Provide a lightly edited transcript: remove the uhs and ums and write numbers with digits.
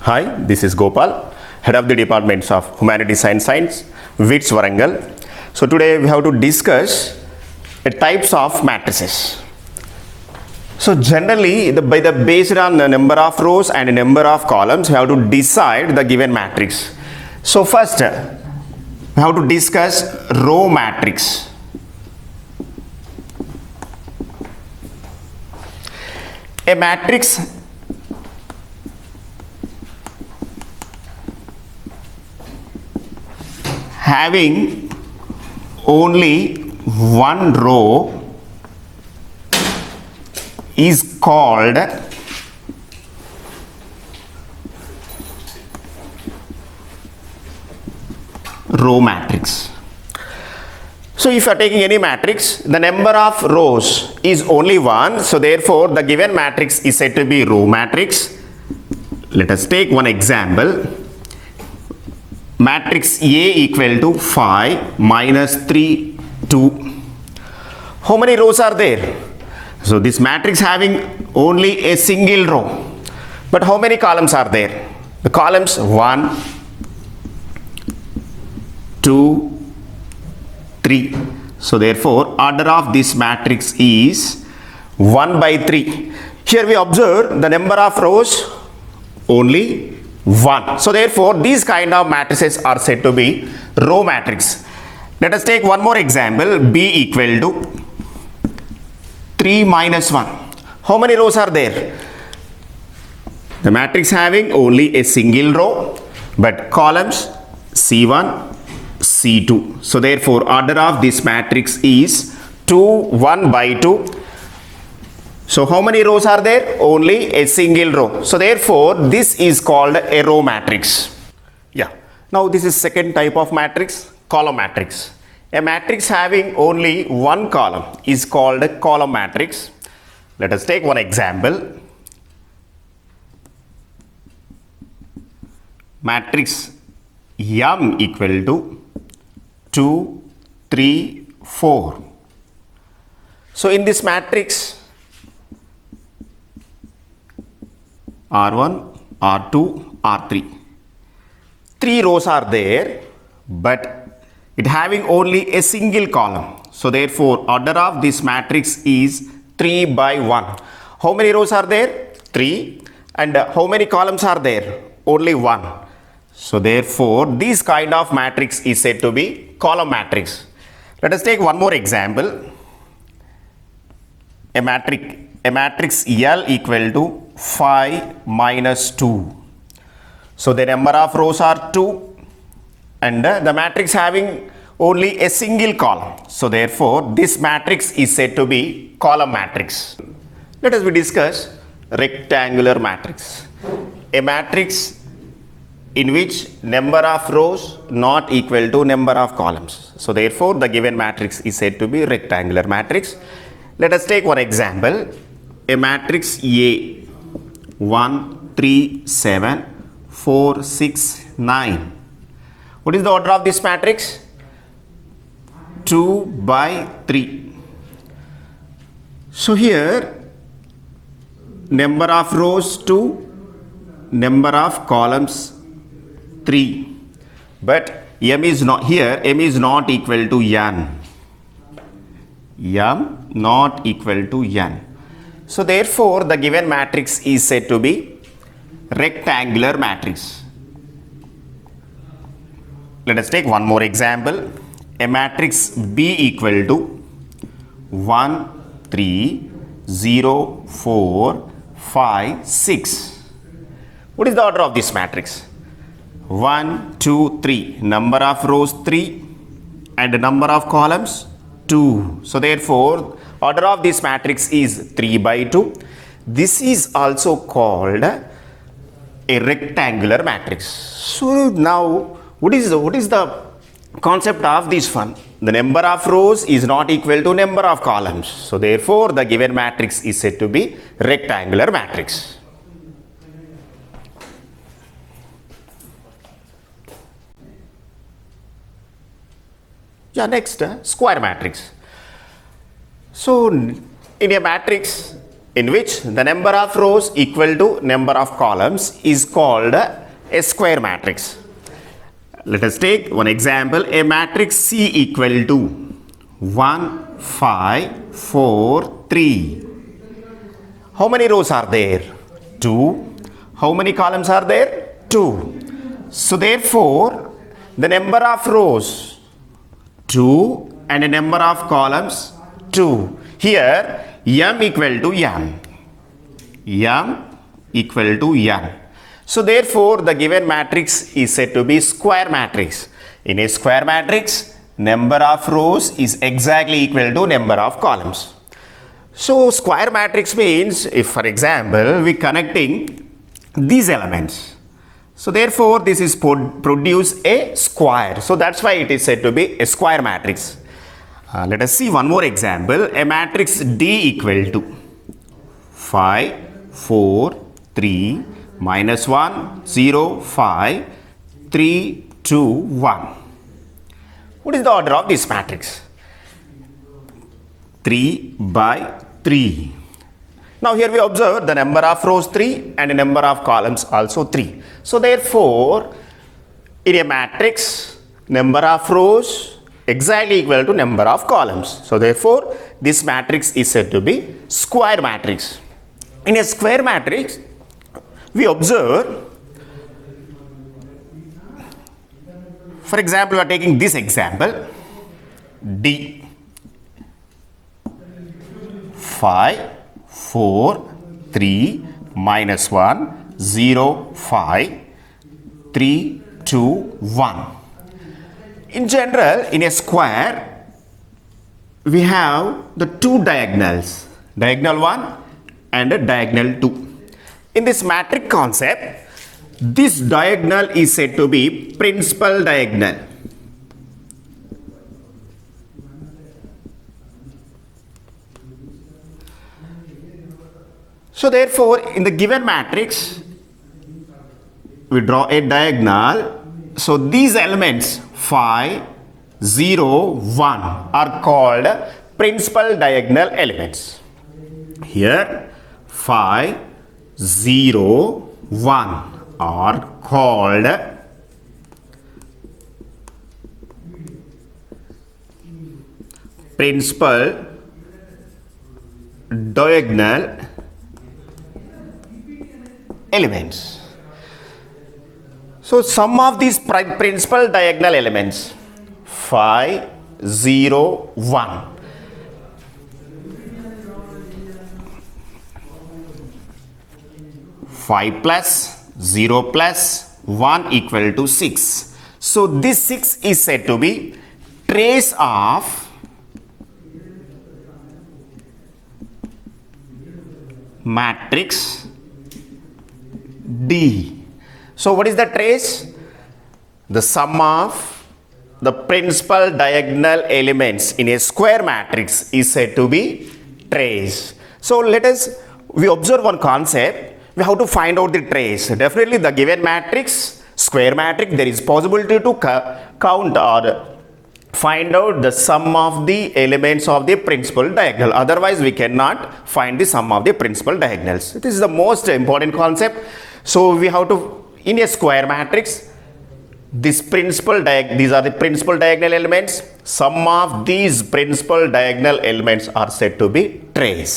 Hi, this is Gopal, Head of the Departments of Humanities and Science, WITS Warangal. So today we have to discuss the types of matrices. So generally, based on the number of rows and number of columns, we have to decide the given matrix. So first, we have to discuss row matrix. A matrix having only one row is called row matrix. So if you are taking any matrix, the number of rows is only one, so therefore the given matrix is said to be row matrix. Let us take one example. Matrix A equal to 5 minus 3, 2. How many rows are there? So this matrix having only a single row. But how many columns are there? The columns 1, 2, 3. So therefore order of this matrix is 1 by 3. Here we observe the number of rows only 1. So therefore these kind of matrices are said to be row matrix. Let us take one more example. B equal to 3 minus 1. How many rows are there? The matrix having only a single row, but columns C1, C2. So therefore order of this matrix is 2, 1 by 2. So how many rows are there? Only a single row. So therefore this is called a row matrix. Yeah. Now this is second type of matrix, column matrix. A matrix having only one column is called a column matrix. Let us take one example. Matrix M equal to 2, 3, 4. So in this matrix R1, R2, R3. 3 rows are there, but it having only a single column. So therefore order of this matrix is 3 by 1. How many rows are there? 3. And how many columns are there? Only 1. So therefore this kind of matrix is said to be column matrix. Let us take one more example. A matrix L equal to 5 minus 2. So the number of rows are 2 and the matrix having only a single column. So therefore this matrix is said to be column matrix. Let us discuss rectangular matrix. A matrix in which number of rows not equal to number of columns. So therefore the given matrix is said to be rectangular matrix. Let us take one example. A matrix A 1, 3, 7, 4, 6, 9. What is the order of this matrix? 2 by 3. So here number of rows 2, number of columns 3. But M is not here, M is not equal to N. M not equal to N. So therefore the given matrix is said to be rectangular matrix. Let us take one more example. A matrix B equal to 1, 3, 0, 4, 5, 6. What is the order of this matrix? 1, 2, 3. Number of rows 3 and number of columns 2. So therefore order of this matrix is 3 by 2. This is also called a rectangular matrix. So now what is the concept of this one? The number of rows is not equal to number of columns. So therefore the given matrix is said to be rectangular matrix. Yeah, next square matrix. So in a matrix in which the number of rows equal to number of columns is called a square matrix. Let us take one example, a matrix C equal to 1, 5, 4, 3. How many rows are there? 2. How many columns are there? 2. So therefore, the number of rows 2 and a number of columns 2. Here m equal to n. M equal to n. So therefore, the given matrix is said to be square matrix. In a square matrix, number of rows is exactly equal to number of columns. So square matrix means, if for example, we connecting these elements. So therefore, this is produce a square. So that's why it is said to be a square matrix. Let us see one more example. A matrix D equal to 5, 4, 3, minus 1, 0, 5, 3, 2, 1. What is the order of this matrix? 3 by 3. Now here we observe the number of rows 3 and the number of columns also 3. So therefore, in a matrix, number of rows exactly equal to number of columns. So therefore, this matrix is said to be square matrix. In a square matrix, we observe, for example, we are taking this example, D, 5, 4, 3, minus 1, 0, 5, 3, 2, 1. In general, in a square, we have the two diagonals, diagonal 1 and diagonal 2. In this matrix concept, this diagonal is said to be principal diagonal. So therefore, in the given matrix, we draw a diagonal. So these elements 5, 0, 1 are called principal diagonal elements. Here 5, 0, 1 are called principal diagonal elements. So sum of these principal diagonal elements 5, 0, 1. Five plus 0 plus 1 equal to 6. So this 6 is said to be trace of matrix D. So what is the trace? The sum of the principal diagonal elements in a square matrix is said to be trace. So we observe one concept. We have to find out the trace. Definitely the given matrix, square matrix, there is possibility to count or find out the sum of the elements of the principal diagonal. Otherwise, we cannot find the sum of the principal diagonals. This is the most important concept. So we have to, in a square matrix, these are the principal diagonal elements. Sum of these principal diagonal elements are said to be trace.